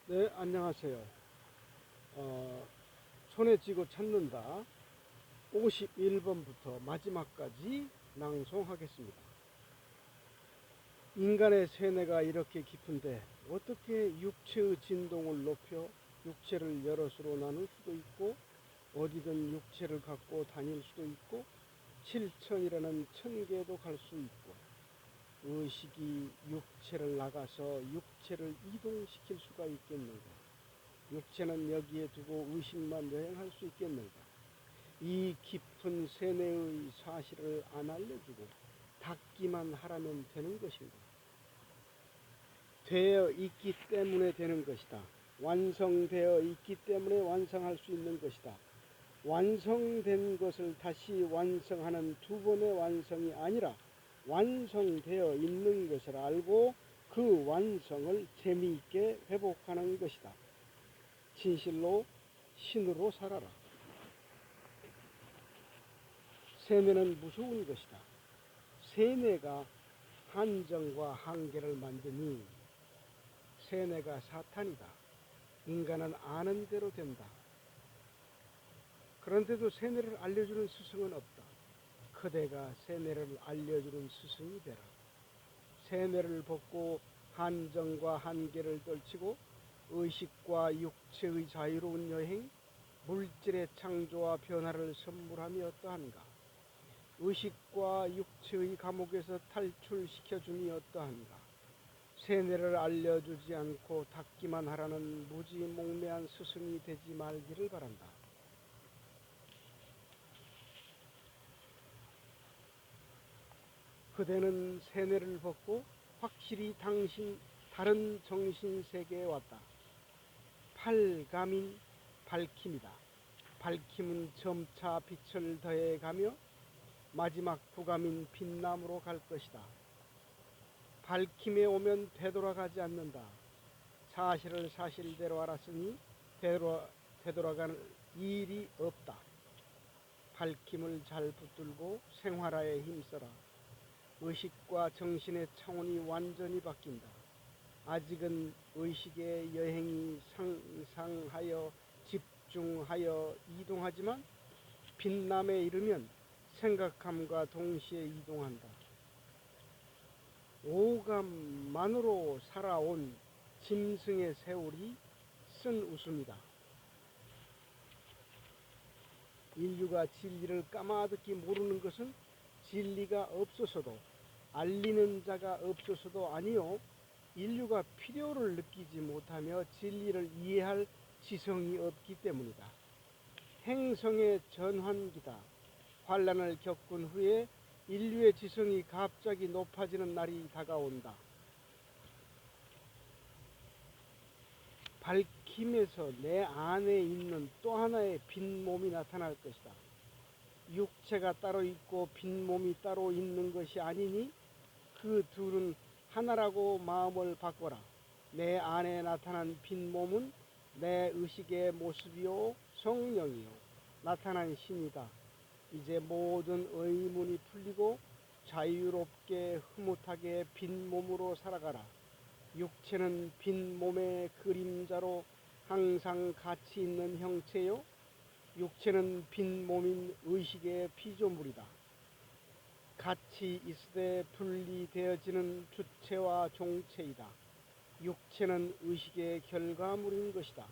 네, 안녕하세요. 손에 쥐고 찾는다 51번부터 마지막까지 낭송하겠습니다. 인간의 세뇌가 이렇게 깊은데 어떻게 육체의 진동을 높여 육체를 여럿으로 나눌 수도 있고 어디든 육체를 갖고 다닐 수도 있고 7천이라는 천계도 갈 수 있고 의식이 육체를 나가서 육체를 이동시킬 수가 있겠는가? 육체는 여기에 두고 의식만 여행할 수 있겠는가? 이 깊은 세뇌의 사실을 안 알려주고 닫기만 하라면 되는 것인가? 되어 있기 때문에 되는 것이다. 완성되어 있기 때문에 완성할 수 있는 것이다. 완성된 것을 다시 완성하는 두 번의 완성이 아니라 완성되어 있는 것을 알고 그 완성을 재미있게 회복하는 것이다. 진실로 신으로 살아라. 세뇌는 무서운 것이다. 세뇌가 한정과 한계를 만드니 세뇌가 사탄이다. 인간은 아는 대로 된다. 그런데도 세뇌를 알려주는 스승은 없다. 그대가 세뇌를 알려주는 스승이 되라. 세뇌를 벗고 한정과 한계를 떨치고 의식과 육체의 자유로운 여행, 물질의 창조와 변화를 선물함이 어떠한가? 의식과 육체의 감옥에서 탈출시켜줌이 어떠한가? 세뇌를 알려주지 않고 닫기만 하라는 무지몽매한 스승이 되지 말기를 바란다. 그대는 세뇌를 벗고 확실히 다른 정신세계에 왔다. 팔감인 밝힘이다. 밝힘은 점차 빛을 더해가며 마지막 구감인 빛남으로 갈 것이다. 밝힘에 오면 되돌아가지 않는다. 사실을 사실대로 알았으니 되돌아갈 일이 없다. 밝힘을 잘 붙들고 생활하에 힘써라. 의식과 정신의 차원이 완전히 바뀐다. 아직은 의식의 여행이 상상하여 집중하여 이동하지만 빛남에 이르면 생각함과 동시에 이동한다. 오감만으로 살아온 짐승의 세월이 쓴 웃음이다. 인류가 진리를 까마득히 모르는 것은 진리가 없어서도 알리는 자가 없어서도 아니요, 인류가 필요를 느끼지 못하며 진리를 이해할 지성이 없기 때문이다. 행성의 전환기다. 환란을 겪은 후에 인류의 지성이 갑자기 높아지는 날이 다가온다. 밝힘에서 내 안에 있는 또 하나의 빈몸이 나타날 것이다. 육체가 따로 있고 빈몸이 따로 있는 것이 아니니 그 둘은 하나라고 마음을 바꿔라. 내 안에 나타난 빈몸은 내 의식의 모습이요 성령이요 나타난 신이다. 이제 모든 의문이 풀리고 자유롭게 흐뭇하게 빈몸으로 살아가라. 육체는 빈몸의 그림자로 항상 가치 있는 형체요, 육체는 빈몸인 의식의 피조물이다. 같이 있으되 분리되어지는 주체와 종체이다. 육체는 의식의 결과물인 것이다.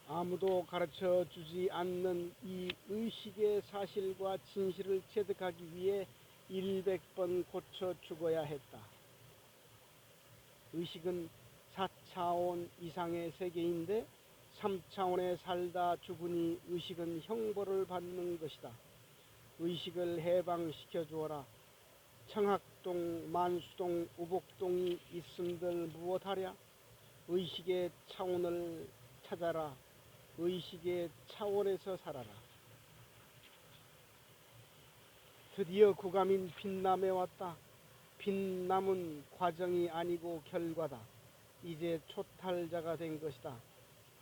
아무도 가르쳐 주지 않는 이 의식의 사실과 진실을 체득하기 위해 100번 고쳐 죽어야 했다. 의식은 4차원 이상의 세계인데 3차원에 살다 죽으니 의식은 형벌을 받는 것이다. 의식을 해방시켜 주어라. 청학동, 만수동, 우복동이 있음들 무엇하랴? 의식의 차원을 찾아라. 의식의 차원에서 살아라. 드디어 구감인 빛남에 왔다. 빛남은 과정이 아니고 결과다. 이제 초탈자가 된 것이다.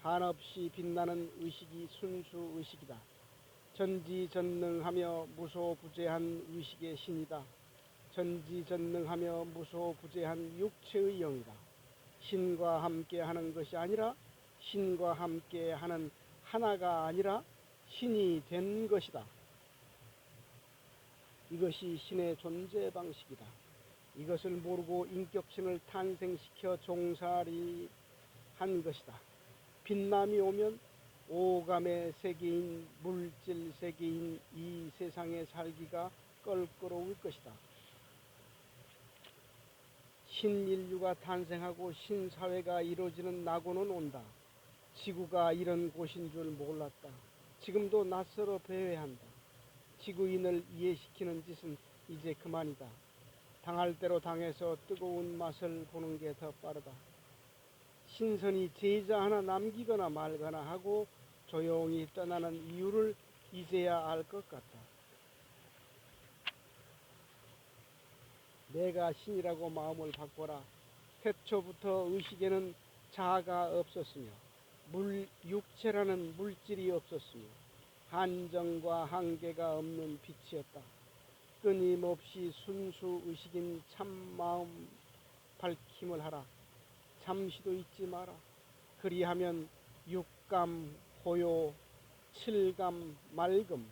한없이 빛나는 의식이 순수 의식이다. 전지전능하며 무소부재한 의식의 신이다. 전지전능하며 무소부재한 육체의 영이다. 신과 함께 하는 것이 아니라 신과 함께 하는 하나가 아니라 신이 된 것이다. 이것이 신의 존재 방식이다. 이것을 모르고 인격신을 탄생시켜 종살이 한 것이다. 빛남이 오면 오감의 세계인 물질 세계인 이 세상에 살기가 껄끄러울 것이다. 신인류가 탄생하고 신사회가 이루어지는 낙오는 온다. 지구가 이런 곳인 줄 몰랐다. 지금도 낯설어 배회한다. 지구인을 이해시키는 짓은 이제 그만이다. 당할 대로 당해서 뜨거운 맛을 보는 게 더 빠르다. 신선이 제자 하나 남기거나 말거나 하고 조용히 떠나는 이유를 이제야 알 것 같다. 내가 신이라고 마음을 바꿔라. 태초부터 의식에는 자아가 없었으며 육체라는 물질이 없었으며 한정과 한계가 없는 빛이었다. 끊임없이 순수 의식인 참마음 밝힘을 하라. 잠시도 잊지 마라. 그리하면 육감 고요, 칠감 맑음,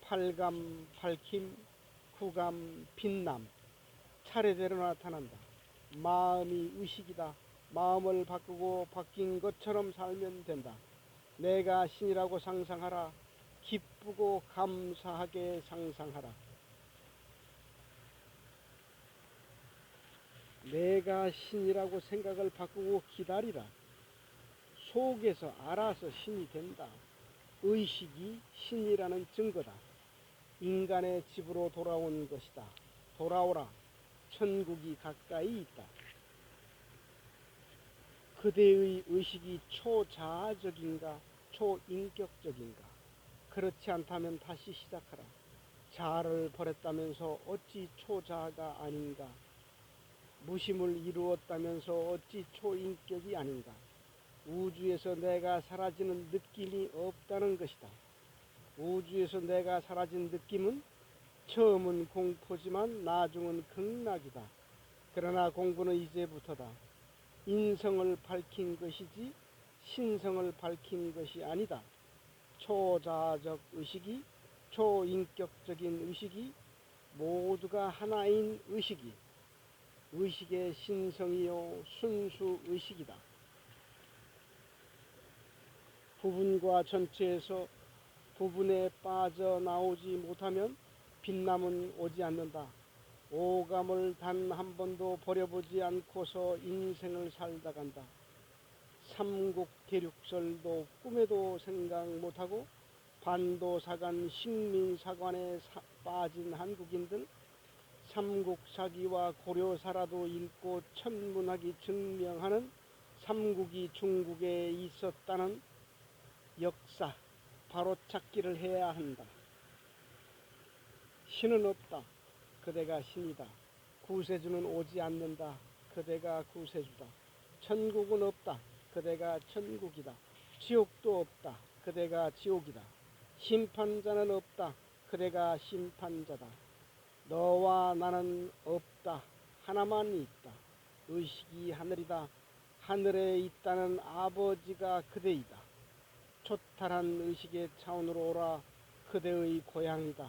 팔감 밝힘, 구감 빛남 차례대로 나타난다. 마음이 의식이다. 마음을 바꾸고 바뀐 것처럼 살면 된다. 내가 신이라고 상상하라. 기쁘고 감사하게 상상하라. 내가 신이라고 생각을 바꾸고 기다리라. 속에서 알아서 신이 된다. 의식이 신이라는 증거다. 인간의 집으로 돌아온 것이다. 돌아오라. 천국이 가까이 있다. 그대의 의식이 초자아적인가 초인격적인가? 그렇지 않다면 다시 시작하라. 자아를 버렸다면서 어찌 초자아가 아닌가? 무심을 이루었다면서 어찌 초인격이 아닌가? 우주에서 내가 사라지는 느낌이 없다는 것이다. 우주에서 내가 사라진 느낌은 처음은 공포지만 나중은 극락이다. 그러나 공부는 이제부터다. 인성을 밝힌 것이지 신성을 밝힌 것이 아니다. 초자아적 의식이 초인격적인 의식이 모두가 하나인 의식이 의식의 신성이요 순수 의식이다. 부분과 전체에서 부분에 빠져나오지 못하면 빛남은 오지 않는다. 오감을 단 한 번도 버려보지 않고서 인생을 살다 간다. 삼국 대륙설도 꿈에도 생각 못하고 반도사관 식민사관에 빠진 한국인들, 삼국사기와 고려사라도 읽고 천문학이 증명하는 삼국이 중국에 있었다는 역사 바로 찾기를 해야 한다. 신은 없다. 그대가 신이다. 구세주는 오지 않는다. 그대가 구세주다. 천국은 없다. 그대가 천국이다. 지옥도 없다. 그대가 지옥이다. 심판자는 없다. 그대가 심판자다. 너와 나는 없다. 하나만 있다. 의식이 하늘이다. 하늘에 있다는 아버지가 그대이다. 초탈한 의식의 차원으로 오라. 그대의 고향이다.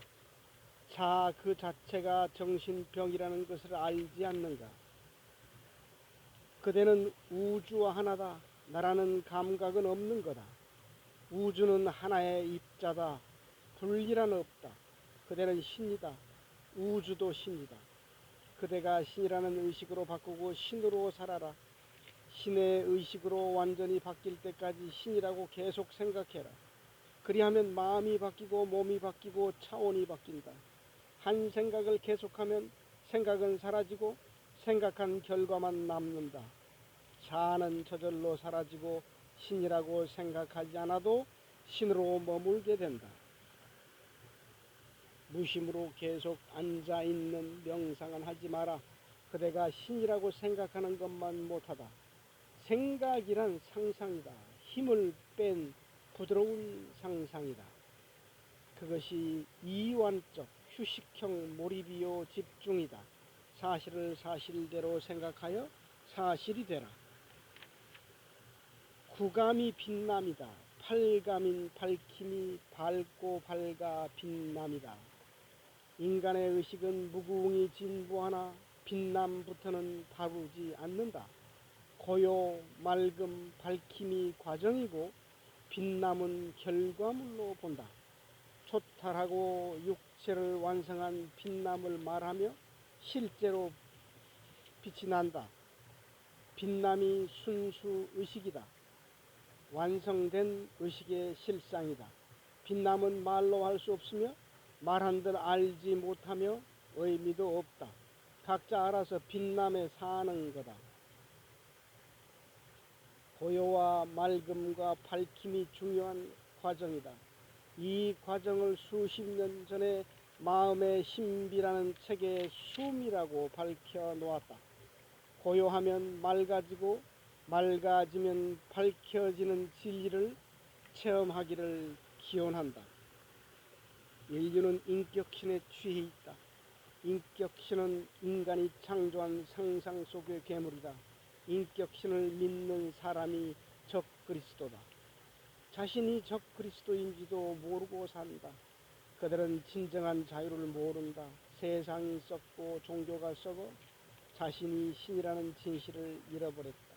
자 그 자체가 정신병이라는 것을 알지 않는가? 그대는 우주와 하나다. 나라는 감각은 없는 거다. 우주는 하나의 입자다. 분리란 없다. 그대는 신이다. 우주도 신이다. 그대가 신이라는 의식으로 바꾸고 신으로 살아라. 신의 의식으로 완전히 바뀔 때까지 신이라고 계속 생각해라. 그리하면 마음이 바뀌고 몸이 바뀌고 차원이 바뀐다. 한 생각을 계속하면 생각은 사라지고 생각한 결과만 남는다. 자아는 저절로 사라지고 신이라고 생각하지 않아도 신으로 머물게 된다. 무심으로 계속 앉아있는 명상은 하지 마라. 그대가 신이라고 생각하는 것만 못하다. 생각이란 상상이다. 힘을 뺀 부드러운 상상이다. 그것이 이완적 휴식형 몰입이요 집중이다. 사실을 사실대로 생각하여 사실이 되라. 구감이 빛남이다. 팔감인 밝힘이 밝고 밝아 빛남이다. 인간의 의식은 무궁히 진부하나 빛남부터는 다루지 않는다. 고요, 맑음, 밝힘이 과정이고 빛남은 결과물로 본다. 초탈하고 육체를 완성한 빛남을 말하며 실제로 빛이 난다. 빛남이 순수 의식이다. 완성된 의식의 실상이다. 빛남은 말로 할 수 없으며 말한들 알지 못하며 의미도 없다. 각자 알아서 빛남에 사는 거다. 고요와 맑음과 밝힘이 중요한 과정이다. 이 과정을 수십 년 전에 마음의 신비라는 책의 숨이라고 밝혀 놓았다. 고요하면 맑아지고 맑아지면 밝혀지는 진리를 체험하기를 기원한다. 인류는 인격신에 취해 있다. 인격신은 인간이 창조한 상상 속의 괴물이다. 인격신을 믿는 사람이 적그리스도다. 자신이 적그리스도인지도 모르고 산다. 그들은 진정한 자유를 모른다. 세상이 썩고 종교가 썩어 자신이 신이라는 진실을 잃어버렸다.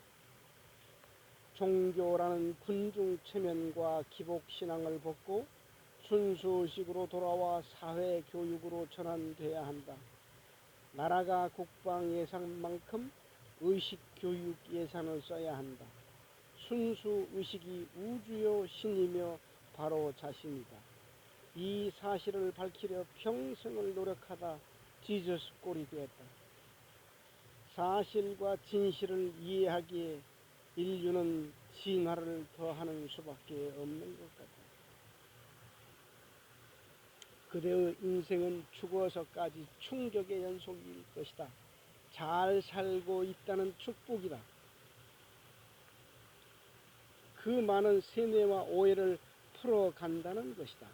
종교라는 군중 체면과 기복신앙을 벗고 순수의식으로 돌아와 사회교육으로 전환돼야 한다. 나라가 국방 예산만큼 의식교육 예산을 써야 한다. 순수의식이 우주요 신이며 바로 자신이다. 이 사실을 밝히려 평생을 노력하다 지저스 꼴이 되었다. 사실과 진실을 이해하기에 인류는 진화를 더하는 수밖에 없는 것 같다. 그대의 인생은 죽어서까지 충격의 연속일 것이다. 잘 살고 있다는 축복이다. 그 많은 세뇌와 오해를 풀어간다는 것이다.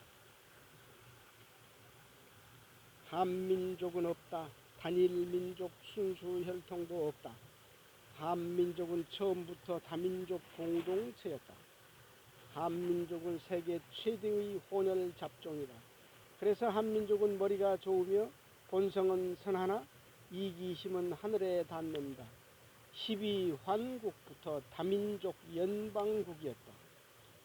한민족은 없다. 단일민족 순수 혈통도 없다. 한민족은 처음부터 다민족 공동체였다. 한민족은 세계 최대의 혼혈 잡종이다. 그래서 한민족은 머리가 좋으며 본성은 선하나 이기심은 하늘에 닿는다. 12환국부터 다민족 연방국이었다.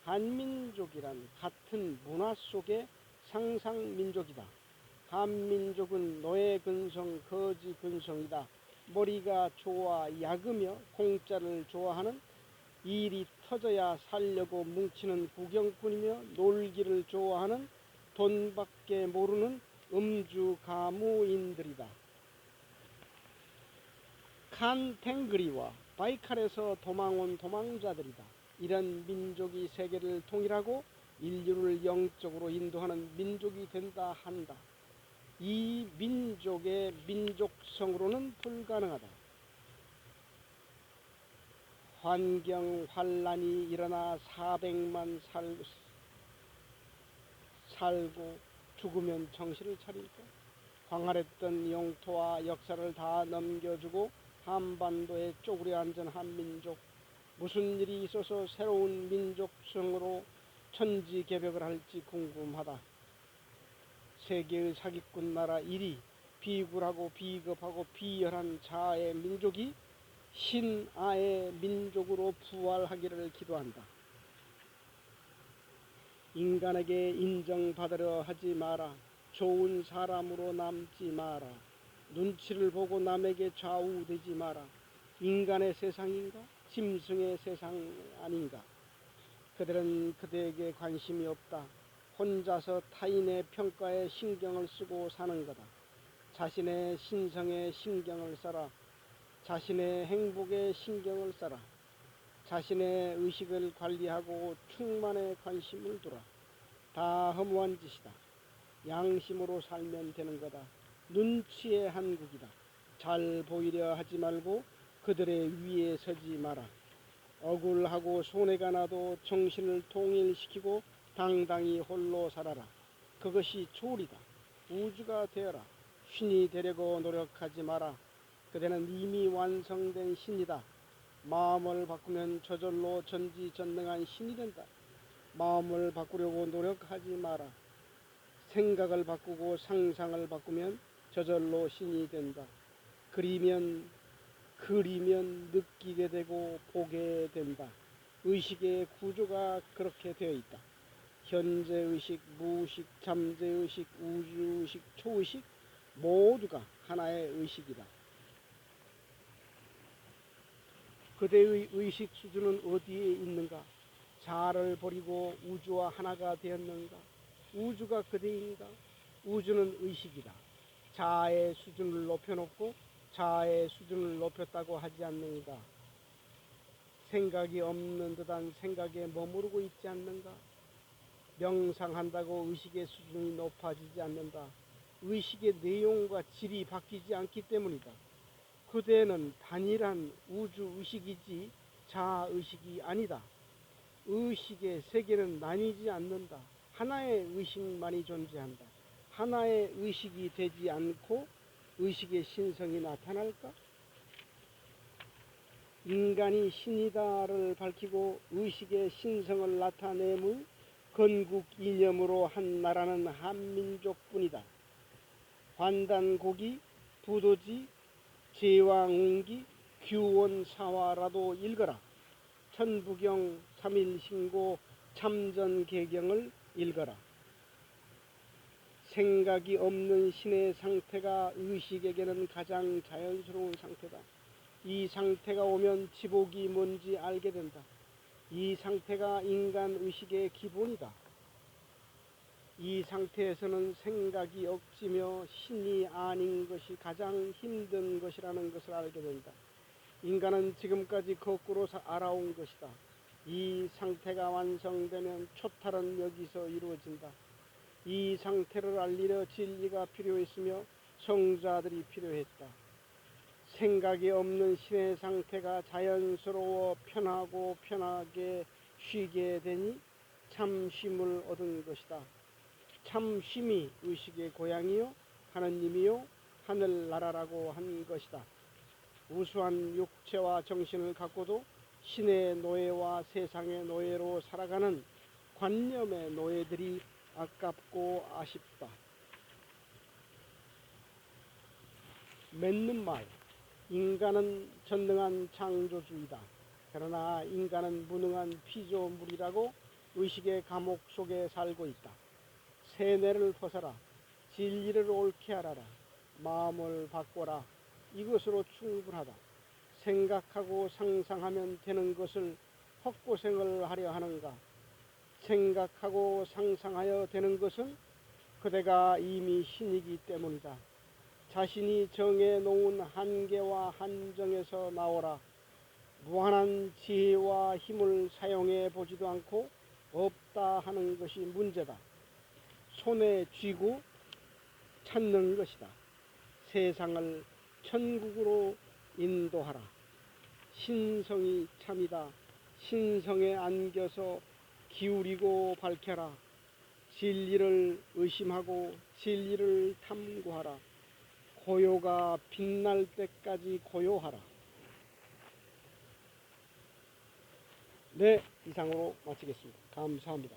한민족이란 같은 문화 속의 상상민족이다. 한민족은 노예근성, 거지근성이다. 머리가 좋아 약으며 공짜를 좋아하는 일이 터져야 살려고 뭉치는 구경꾼이며 놀기를 좋아하는 돈밖에 모르는 음주가무인들이다. 칸탱그리와 바이칼에서 도망온 도망자들이다. 이런 민족이 세계를 통일하고 인류를 영적으로 인도하는 민족이 된다 한다. 이 민족의 민족성으로는 불가능하다. 환경 환란이 일어나 400만 살고 죽으면 정신을 차릴까? 광활했던 영토와 역사를 다 넘겨주고 한반도에 쪼그려 앉은 한민족, 무슨 일이 있어서 새로운 민족성으로 천지개벽을 할지 궁금하다. 세계의 사기꾼 나라 1위, 비굴하고 비겁하고 비열한 자아의 민족이 신아의 민족으로 부활하기를 기도한다. 인간에게 인정받으려 하지 마라. 좋은 사람으로 남지 마라. 눈치를 보고 남에게 좌우되지 마라. 인간의 세상인가? 짐승의 세상 아닌가? 그들은 그대에게 관심이 없다. 혼자서 타인의 평가에 신경을 쓰고 사는 거다. 자신의 신성에 신경을 써라. 자신의 행복에 신경을 써라. 자신의 의식을 관리하고 충만에 관심을 두라. 다 허무한 짓이다. 양심으로 살면 되는 거다. 눈치의 한국이다. 잘 보이려 하지 말고 그들의 위에 서지 마라. 억울하고 손해가 나도 정신을 통일시키고 당당히 홀로 살아라. 그것이 조리다. 우주가 되어라. 신이 되려고 노력하지 마라. 그대는 이미 완성된 신이다. 마음을 바꾸면 저절로 전지전능한 신이 된다. 마음을 바꾸려고 노력하지 마라. 생각을 바꾸고 상상을 바꾸면 저절로 신이 된다. 그리면 느끼게 되고 보게 된다. 의식의 구조가 그렇게 되어 있다. 현재의식, 무의식, 잠재의식, 우주의식, 초의식 모두가 하나의 의식이다. 그대의 의식 수준은 어디에 있는가? 자아를 버리고 우주와 하나가 되었는가? 우주가 그대인가? 우주는 의식이다. 자아의 수준을 높여놓고 자아의 수준을 높였다고 하지 않는가? 생각이 없는 듯한 생각에 머무르고 있지 않는가? 명상한다고 의식의 수준이 높아지지 않는다. 의식의 내용과 질이 바뀌지 않기 때문이다. 그대는 단일한 우주의식이지 자아의식이 아니다. 의식의 세계는 나뉘지 않는다. 하나의 의식만이 존재한다. 하나의 의식이 되지 않고 의식의 신성이 나타날까? 인간이 신이다를 밝히고 의식의 신성을 나타내물 건국 이념으로 한 나라는 한민족뿐이다. 환단고기, 부도지, 제왕웅기, 규원사화라도 읽어라. 천부경, 삼일신고, 참전개경을 읽어라. 생각이 없는 신의 상태가 의식에게는 가장 자연스러운 상태다. 이 상태가 오면 지복이 뭔지 알게 된다. 이 상태가 인간 의식의 기본이다. 이 상태에서는 생각이 없으며 신이 아닌 것이 가장 힘든 것이라는 것을 알게 된다. 인간은 지금까지 거꾸로 알아온 것이다. 이 상태가 완성되면 초탈은 여기서 이루어진다. 이 상태를 알리려 진리가 필요했으며 성자들이 필요했다. 생각이 없는 신의 상태가 자연스러워 편하고 편하게 쉬게 되니 참쉼을 얻은 것이다. 참쉼이 의식의 고향이요 하느님이요 하늘나라라고 한 것이다. 우수한 육체와 정신을 갖고도 신의 노예와 세상의 노예로 살아가는 관념의 노예들이 아깝고 아쉽다. 맺는 말. 인간은 전능한 창조주이다. 그러나 인간은 무능한 피조물이라고 의식의 감옥 속에 살고 있다. 세뇌를 벗어라. 진리를 옳게 알아라. 마음을 바꿔라. 이것으로 충분하다. 생각하고 상상하면 되는 것을 헛고생을 하려 하는가? 생각하고 상상하여 되는 것은 그대가 이미 신이기 때문이다. 자신이 정해놓은 한계와 한정에서 나오라. 무한한 지혜와 힘을 사용해 보지도 않고 없다 하는 것이 문제다. 손에 쥐고 찾는 것이다. 세상을 천국으로 인도하라. 신성이 참이다. 신성에 안겨서 기울이고 밝혀라. 진리를 의심하고 진리를 탐구하라. 고요가 빛날 때까지 고요하라. 네, 이상으로 마치겠습니다. 감사합니다.